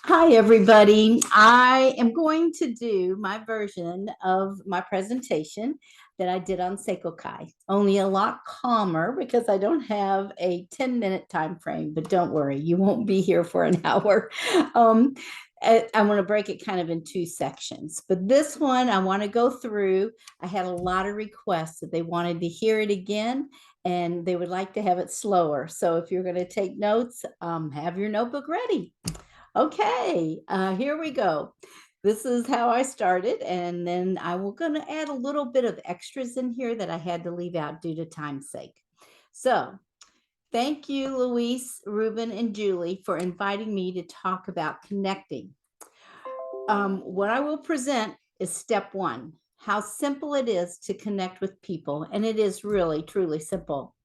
Hi, everybody. I am going to do my version of my presentation that I did on Seiko Kai, only a lot calmer because I don't have a 10-minute time frame, but don't worry, you won't be here for an hour. Um, I want to break it kind of in two sections, but this one I want to go through. I had a lot of requests that they wanted to hear it again and they would like to have it slower. So if you're going to take notes, have your notebook ready. Okay, here we go. This is how I started, and then I will gonna add a little bit of extras in here that I had to leave out due to time's sake. So thank you, Luis, Ruben, and Julie for inviting me to talk about connecting. What I will present is step one, how simple it is to connect with people, and it is really, truly simple.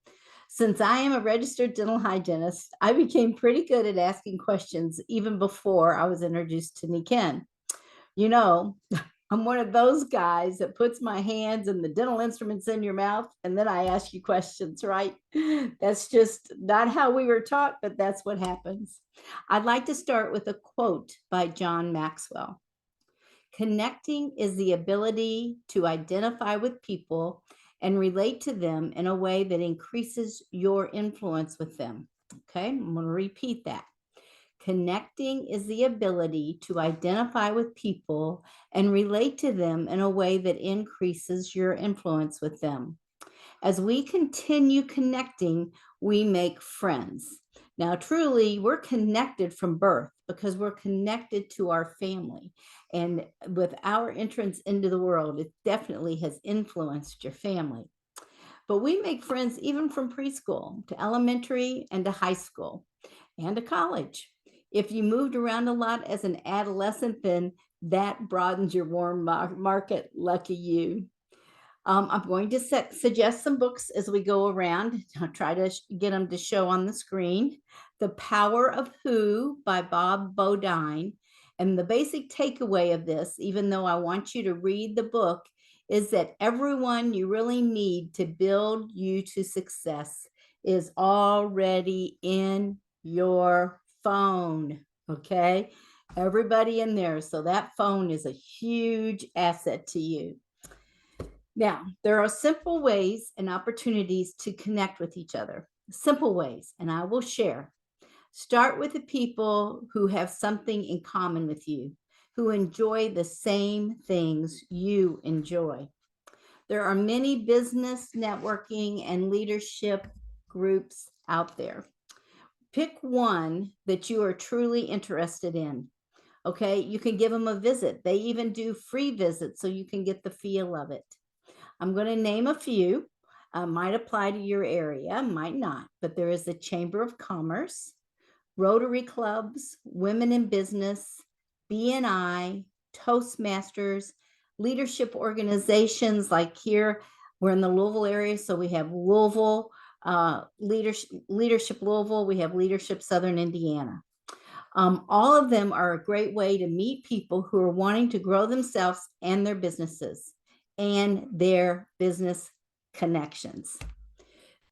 Since I am a registered dental hygienist, I became pretty good at asking questions even before I was introduced to Niken. You know, I'm one of those guys that puts my hands and the dental instruments in your mouth and then I ask you questions, right? That's just not how we were taught, but that's what happens. I'd like to start with a quote by John Maxwell. Connecting is the ability to identify with people and relate to them in a way that increases your influence with them. Okay, I'm going to repeat that. Connecting is the ability to identify with people and relate to them in a way that increases your influence with them. As we continue connecting, we make friends. Now, truly, we're connected from birth because we're connected to our family. And with our entrance into the world, it definitely has influenced your family. But we make friends even from preschool to elementary and to high school and to college. If you moved around a lot as an adolescent, then that broadens your warm market. Lucky you. I'm going to suggest some books as we go around. I'll try to get them to show on the screen. The Power of Who by Bob Beaudine. And the basic takeaway of this, even though I want you to read the book, is that everyone you really need to build you to success is already in your phone. Okay. Everybody in there. So that phone is a huge asset to you. Now, there are simple ways and opportunities to connect with each other. Simple ways, and I will share. Start with the people who have something in common with you, who enjoy the same things you enjoy. There are many business, networking, and leadership groups out there. Pick one that you are truly interested in. Okay, you can give them a visit. They even do free visits so you can get the feel of it. I'm going to name a few. Might apply to your area, might not, but there is the Chamber of Commerce, Rotary Clubs, Women in Business, BNI, Toastmasters, leadership organizations like here, we're in the Louisville area, so we have Louisville, Leadership Louisville, we have Leadership Southern Indiana. All of them are a great way to meet people who are wanting to grow themselves and their businesses and their business connections.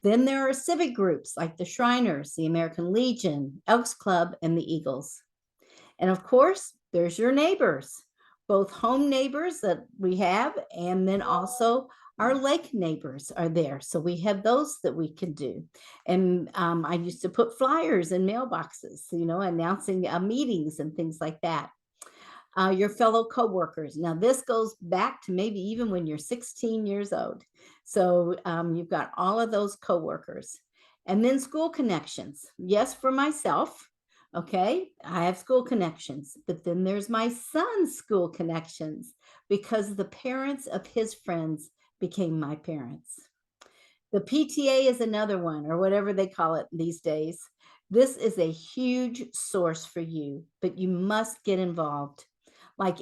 Then there are civic groups like the Shriners, the American Legion, Elks Club, and the Eagles. And of course, there's your neighbors, both home neighbors that we have, and then also our lake neighbors are there. So we have those that we can do. And I used to put flyers in mailboxes, announcing meetings and things like that. Your fellow coworkers. Now, this goes back to maybe even when you're 16 years old. So you've got all of those coworkers. And then school connections. Yes, for myself. Okay, I have school connections, but then there's my son's school connections because the parents of his friends became my parents. The PTA is another one, or whatever they call it these days. This is a huge source for you, but you must get involved. Like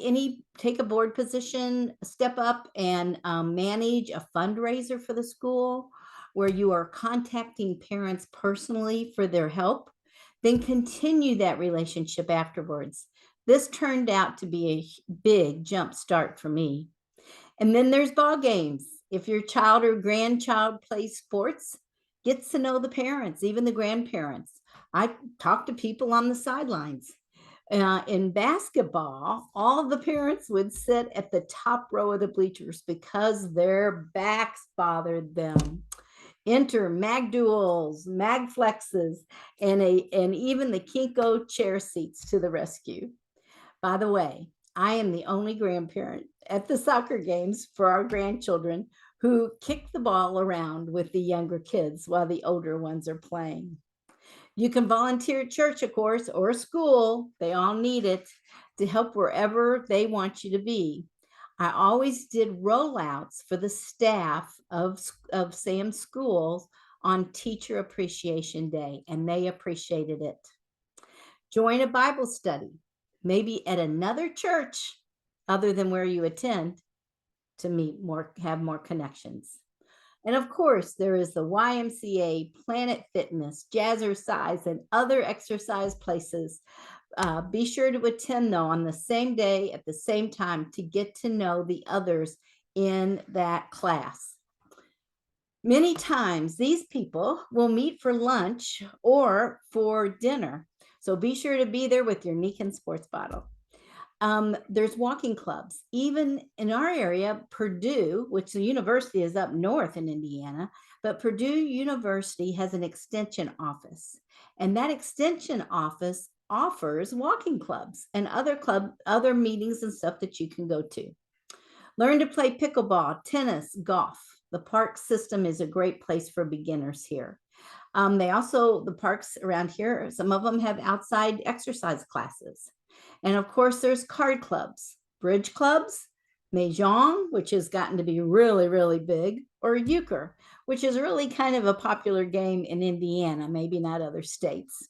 take a board position, step up and manage a fundraiser for the school where you are contacting parents personally for their help, then continue that relationship afterwards. This turned out to be a big jump start for me. And then there's ball games. If your child or grandchild plays sports, gets to know the parents, even the grandparents. I talked to people on the sidelines. In basketball, all the parents would sit at the top row of the bleachers because their backs bothered them. Enter mag duals, mag flexes, and even the Kinko chair seats to the rescue. By the way, I am the only grandparent at the soccer games for our grandchildren who kick the ball around with the younger kids while the older ones are playing. You can volunteer at church, of course, or school. They all need it to help wherever they want you to be. I always did rollouts for the staff of Sam's schools on Teacher Appreciation Day, and they appreciated it. Join a Bible study, maybe at another church other than where you attend, to meet more, have more connections. And of course, there is the YMCA, Planet Fitness, Jazzercise, and other exercise places. Be sure to attend, though, on the same day at the same time to get to know the others in that class. Many times, these people will meet for lunch or for dinner. So be sure to be there with your Nikken sports bottle. There's walking clubs. Even in our area, Purdue, which the university is up north in Indiana, but Purdue University has an extension office. And that extension office offers walking clubs and other meetings and stuff that you can go to. Learn to play pickleball, tennis, golf. The park system is a great place for beginners here. The parks around here, some of them have outside exercise classes. And of course, there's card clubs, bridge clubs, Mahjong, which has gotten to be really, really big, or euchre, which is really kind of a popular game in Indiana, maybe not other states.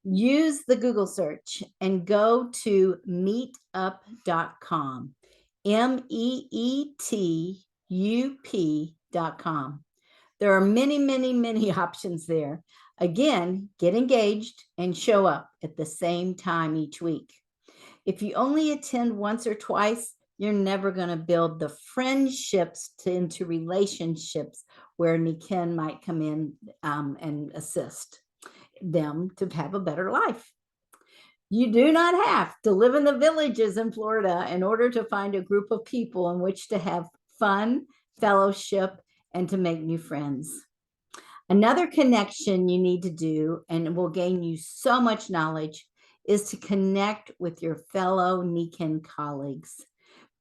Use the Google search and go to meetup.com, meetup.com. There are many, many, many options there. Again, get engaged and show up at the same time each week. If you only attend once or twice, you're never going to build the friendships into relationships where Nikken might come in and assist them to have a better life. You do not have to live in the villages in Florida in order to find a group of people in which to have fun, fellowship, and to make new friends. Another connection you need to do, and will gain you so much knowledge, is to connect with your fellow Nikken colleagues.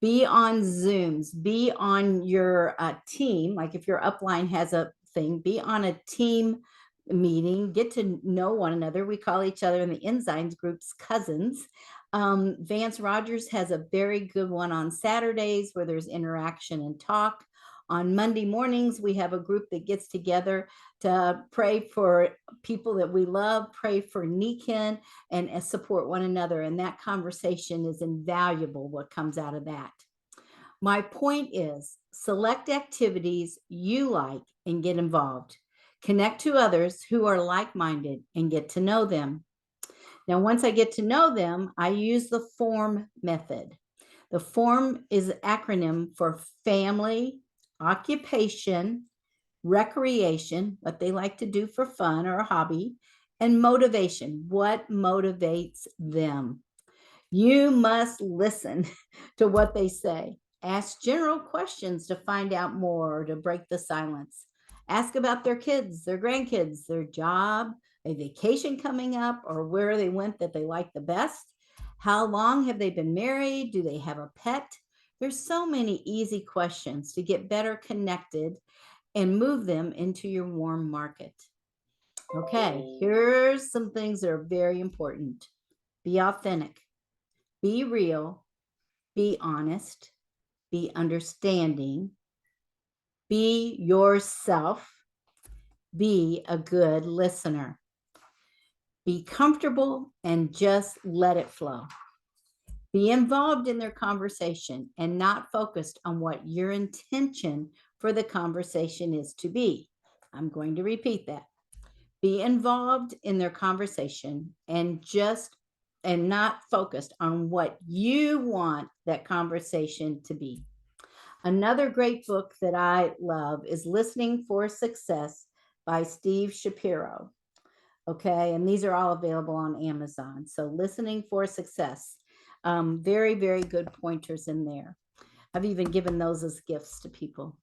Be on Zooms, be on your team. Like if your upline has a thing, be on a team meeting, get to know one another. We call each other in the Enzymes groups cousins. Vance Rogers has a very good one on Saturdays where there's interaction and talk. On Monday mornings, we have a group that gets together to pray for people that we love, pray for Nikken, and support one another. And that conversation is invaluable, what comes out of that. My point is, select activities you like and get involved. Connect to others who are like-minded and get to know them. Now, once I get to know them, I use the FORM method. The FORM is an acronym for family, occupation, recreation, what they like to do for fun or a hobby, and motivation, what motivates them. You must listen to what they say. Ask general questions to find out more or to break the silence. Ask about their kids, their grandkids, their job, a vacation coming up, or where they went that they like the best. How long have they been married? Do they have a pet? There's so many easy questions to get better connected and move them into your warm market. Okay, here's some things that are very important. Be authentic, be real, be honest, be understanding, be yourself, be a good listener. Be comfortable and just let it flow. Be involved in their conversation and not focused on what your intention for the conversation is to be. I'm going to repeat that. Be involved in their conversation and not focused on what you want that conversation to be. Another great book that I love is Listening for Success by Steve Shapiro. Okay. And these are all available on Amazon. So Listening for Success. Very, very good pointers in there. I've even given those as gifts to people.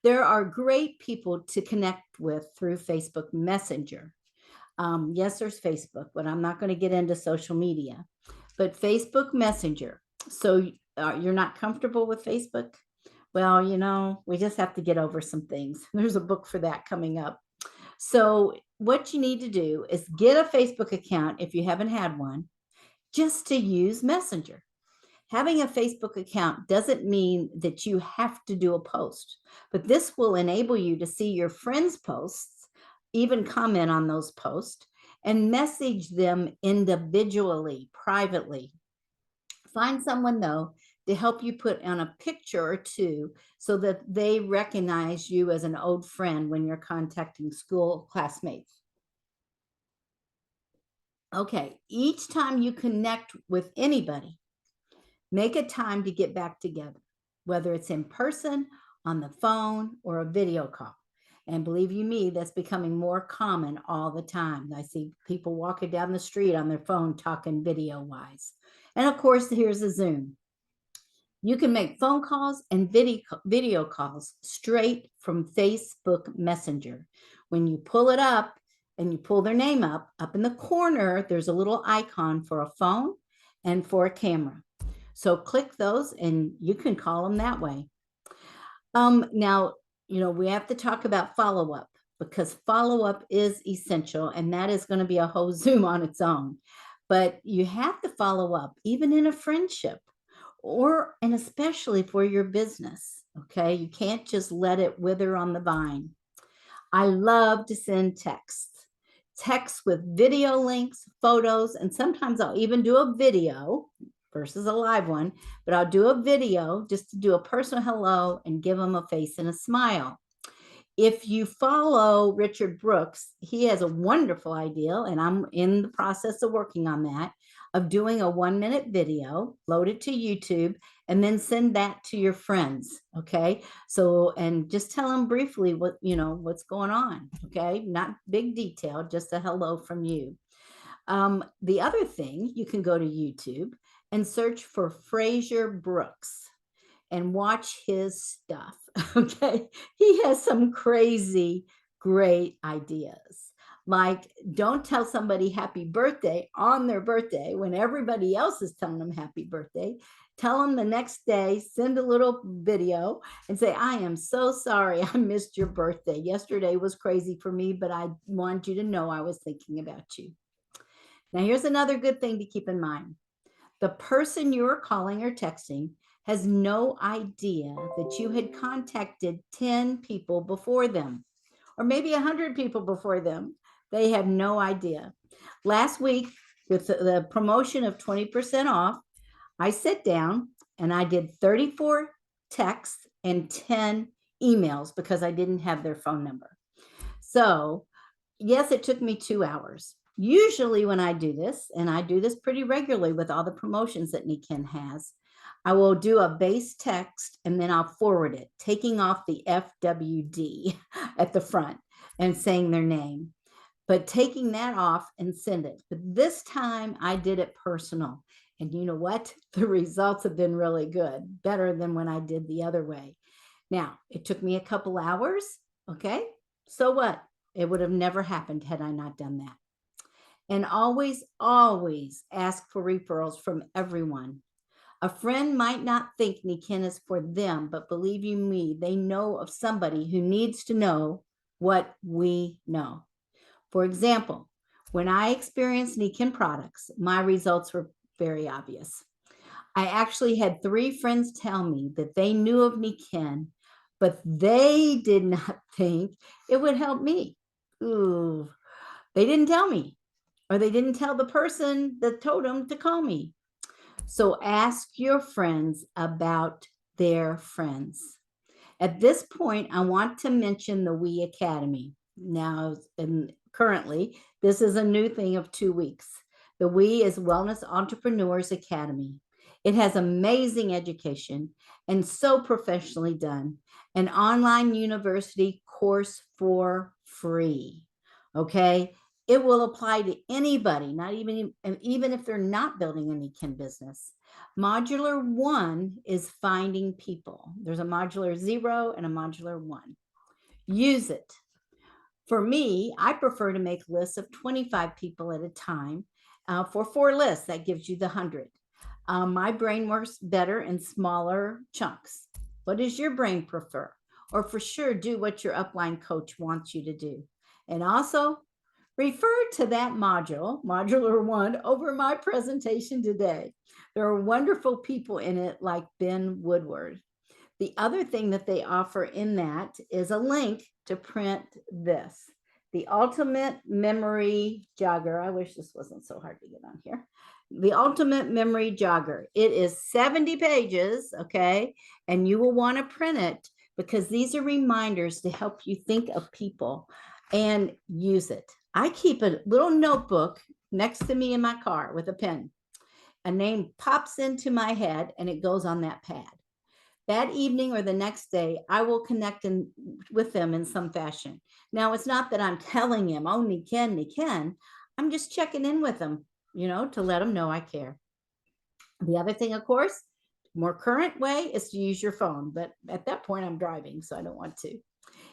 There are great people to connect with through Facebook Messenger. Yes, there's Facebook, but I'm not going to get into social media. But Facebook Messenger. So you're not comfortable with Facebook? Well, we just have to get over some things. There's a book for that coming up. So what you need to do is get a Facebook account if you haven't had one, just to use Messenger. Having a Facebook account doesn't mean that you have to do a post, but this will enable you to see your friends' posts, even comment on those posts, and message them individually, privately. Find someone, though, to help you put on a picture or two so that they recognize you as an old friend when you're contacting school classmates. Okay, each time you connect with anybody, make a time to get back together, whether it's in person, on the phone, or a video call. And believe you me, that's becoming more common all the time. I see people walking down the street on their phone talking video wise. And of course, here's a Zoom. You can make phone calls and video calls straight from Facebook Messenger. When you pull it up and you pull their name up in the corner, there's a little icon for a phone and for a camera. So click those and you can call them that way. Now, we have to talk about follow-up, because follow-up is essential, and that is going to be a whole Zoom on its own. But you have to follow up, even in a friendship, and especially for your business. Okay. You can't just let it wither on the vine. I love to send texts with video links, photos, and sometimes I'll even do a video versus a live one, but I'll do a video just to do a personal hello and give them a face and a smile. If you follow Richard Brooks, he has a wonderful idea, and I'm in the process of working on that, of doing a 1-minute video, load it to YouTube, and then send that to your friends. Okay. So, and just tell them briefly what's going on. Okay. Not big detail, just a hello from you. The other thing, you can go to YouTube and search for Fraser Brooks and watch his stuff. Okay. He has some crazy, great ideas. Like, don't tell somebody happy birthday on their birthday when everybody else is telling them happy birthday. Tell them the next day, send a little video and say, I am so sorry I missed your birthday. Yesterday was crazy for me, but I wanted you to know I was thinking about you. Now, here's another good thing to keep in mind. The person you're calling or texting has no idea that you had contacted 10 people before them, or maybe 100 people before them. They have no idea. Last week, with the promotion of 20% off, I sat down and I did 34 texts and 10 emails because I didn't have their phone number. So yes, it took me 2 hours. Usually when I do this, and I do this pretty regularly with all the promotions that Nikken has, I will do a base text and then I'll forward it, taking off the FWD at the front and saying their name, but taking that off and send it. But this time I did it personal. And you know what? The results have been really good, better than when I did the other way. Now, it took me a couple hours. Okay. So what? It would have never happened had I not done that. And always, always ask for referrals from everyone. A friend might not think Nikken is for them, but believe you me, they know of somebody who needs to know what we know. For example, when I experienced Nikken products, my results were very obvious. I actually had 3 friends tell me that they knew of Nikken, but they did not think it would help me. Ooh, they didn't tell me, or they didn't tell the person that told them to call me. So ask your friends about their friends. At this point, I want to mention the We Academy. Now, and currently, this is a new thing of 2 weeks. The We is Wellness Entrepreneurs Academy. It has amazing education and so professionally done. An online university course for free. Okay. It will apply to anybody, not even if they're not building a Nikken business. Modular 1 is finding people. There's a modular 0 and a modular 1. Use it. For me, I prefer to make lists of 25 people at a time. For 4 lists, that gives you the 100. My brain works better in smaller chunks. What does your brain prefer? Or for sure, do what your upline coach wants you to do. And also, refer to that module, modular 1, over my presentation today. There are wonderful people in it like Ben Woodward. The other thing that they offer in that is a link to print this, the Ultimate Memory Jogger. I wish this wasn't so hard to get on here. The Ultimate Memory Jogger. It is 70 pages, okay? And you will want to print it because these are reminders to help you think of people and use it. I keep a little notebook next to me in my car with a pen. A name pops into my head and it goes on that pad. That evening or the next day, I will connect with them in some fashion. Now, it's not that I'm telling him, oh, Nikken. I'm just checking in with them, to let them know I care. The other thing, of course, more current way is to use your phone. But at that point, I'm driving, so I don't want to.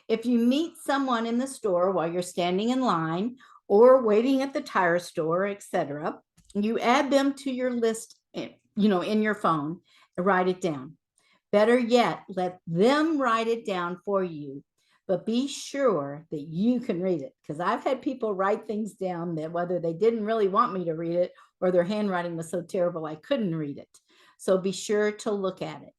If you meet someone in the store while you're standing in line or waiting at the tire store, etc., you add them to your list, in your phone and write it down. Better yet, let them write it down for you, but be sure that you can read it, because I've had people write things down that whether they didn't really want me to read it or their handwriting was so terrible I couldn't read it. So be sure to look at it.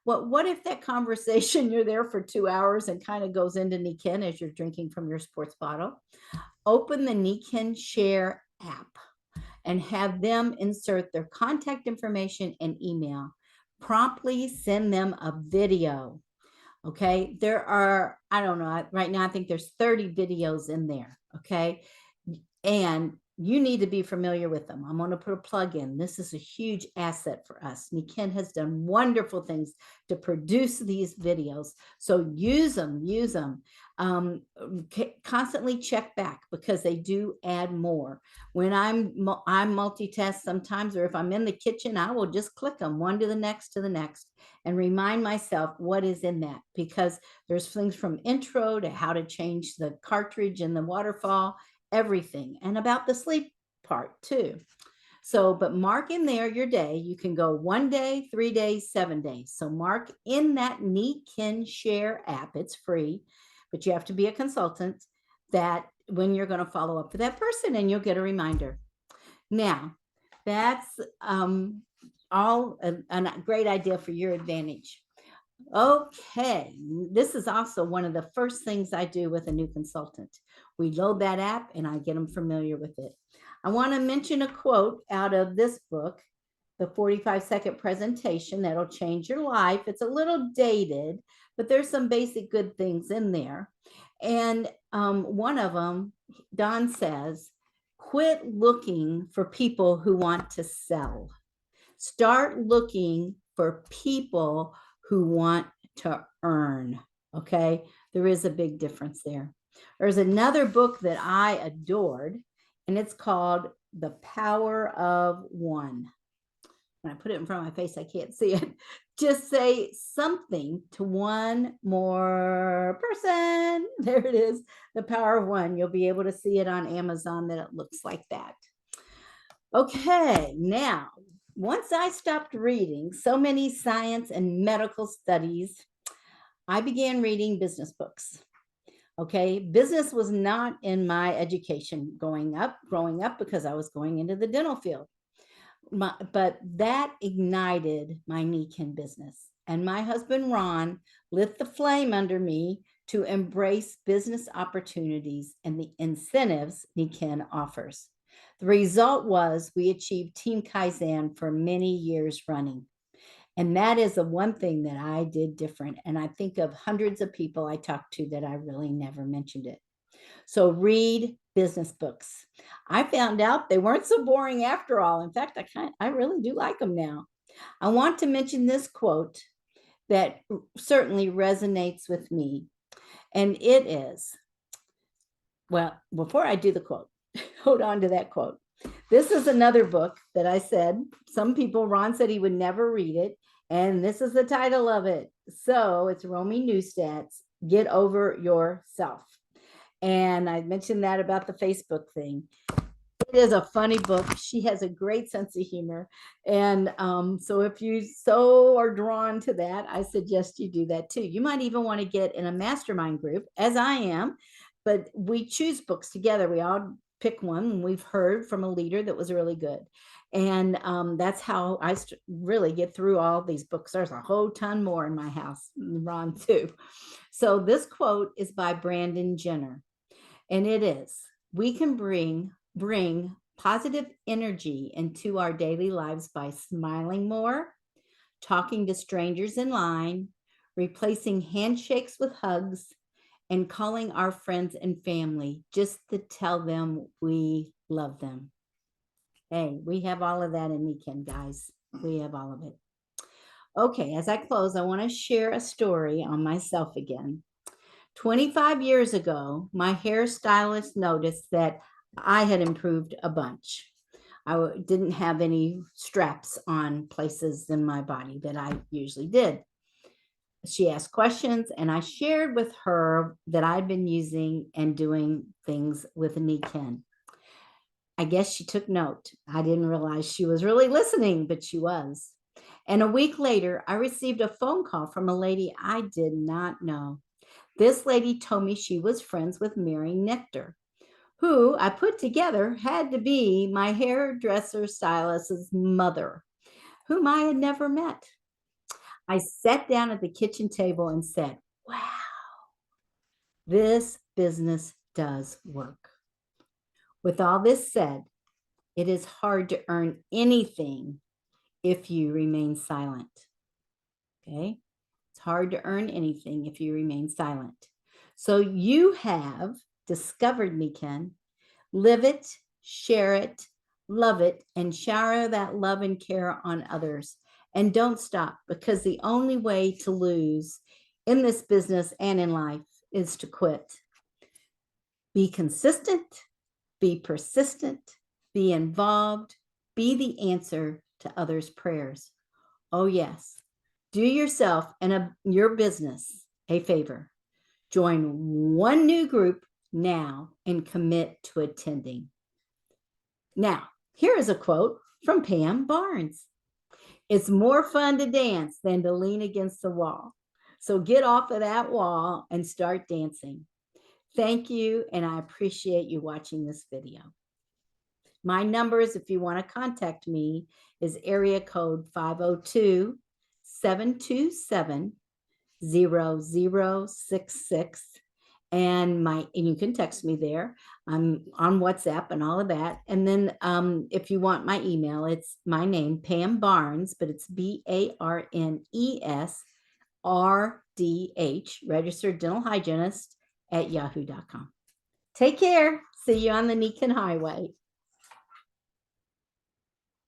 What if that conversation, you're there for 2 hours and kind of goes into Nikken as you're drinking from your sports bottle? Open the Nikken Share app and have them insert their contact information and email. Promptly send them a video. Okay. There are, I don't know, right now I think there's 30 videos in there. Okay. And you need to be familiar with them. I'm going to put a plug in. This is a huge asset for us. Nikken has done wonderful things to produce these videos. So use them. Constantly check back because they do add more. When I'm multitask sometimes, or if I'm in the kitchen, I will just click them one to the next and remind myself what is in that, because there's things from intro to how to change the cartridge in the waterfall, everything, and about the sleep part too. So, but mark in there your day. You can go 1 day, 3 days, 7 days. So mark in that Nikken Share app. It's free, but you have to be a consultant, that when you're going to follow up with that person, and you'll get a reminder. Now, that's all a great idea for your advantage. Okay, this is also one of the first things I do with a new consultant. We load that app and I get them familiar with it. I want to mention a quote out of this book, The 45-Second Presentation That'll Change Your Life. It's a little dated, but there's some basic good things in there. And one of them, Don says, quit looking for people who want to sell. Start looking for people who want to earn. Okay, there is a big difference there. There's another book that I adored, and it's called The Power of One. When I put it in front of my face, I can't see it. Just say something to one more person. There it is, The Power of One. You'll be able to see it on Amazon that it looks like that. Okay, now, once I stopped reading so many science and medical studies, I began reading business books. Okay, business was not in my education growing up because I was going into the dental field. But that ignited my Nikken business. And my husband, Ron, lit the flame under me to embrace business opportunities and the incentives Nikken offers. The result was we achieved Team Kaizen for many years running. And that is the one thing that I did different. And I think of hundreds of people I talked to that I really never mentioned it. So read business books. I found out they weren't so boring after all. In fact, I really do like them now. I want to mention this quote that certainly resonates with me. And it is, well, before I do the quote, hold on to that quote. This is another book that I said, Ron said he would never read it. And this is the title of it. So it's Romy Neustadt's Get Over Yourself. And I mentioned that about the Facebook thing. It is a funny book. She has a great sense of humor. And so if you so are drawn to that, I suggest you do that too. You might even want to get in a mastermind group, as I am, but we choose books together. We all pick one, and we've heard from a leader that was really good. And that's how I really get through all these books. There's a whole ton more in my house, Ron too. So this quote is by Brandon Jenner. And it is, we can bring positive energy into our daily lives by smiling more, talking to strangers in line, replacing handshakes with hugs, and calling our friends and family just to tell them we love them. Hey, we have all of that in Nikken, guys. We have all of it. Okay, as I close, I want to share a story on myself again. 25 years ago, my hairstylist noticed that I had improved a bunch. I didn't have any straps on places in my body that I usually did. She asked questions, and I shared with her that I'd been using and doing things with Nikken. I guess she took note. I didn't realize she was really listening, but she was. And a week later, I received a phone call from a lady I did not know. This lady told me she was friends with Mary Nectar, who I put together had to be my hairdresser stylist's mother, whom I had never met. I sat down at the kitchen table and said, wow, this business does work. With all this said, it is hard to earn anything if you remain silent. Okay? It's hard to earn anything if you remain silent. So you have discovered Nikken. Live it, share it, love it, and shower that love and care on others. And don't stop, because the only way to lose in this business and in life is to quit. Be consistent, be persistent, be involved, be the answer to others' prayers. Oh, yes. Do yourself and your business a favor. Join one new group now and commit to attending. Now, here is a quote from Pam Barnes. It's more fun to dance than to lean against the wall. So get off of that wall and start dancing. Thank you, and I appreciate you watching this video. My numbers, if you want to contact me, is area code 502-727-0066. And you can text me there. I'm on WhatsApp and all of that. And then if you want my email, it's my name, Pam Barnes, but it's BARNESRDH, registered dental hygienist at yahoo.com. Take care. See you on the Nikken Highway.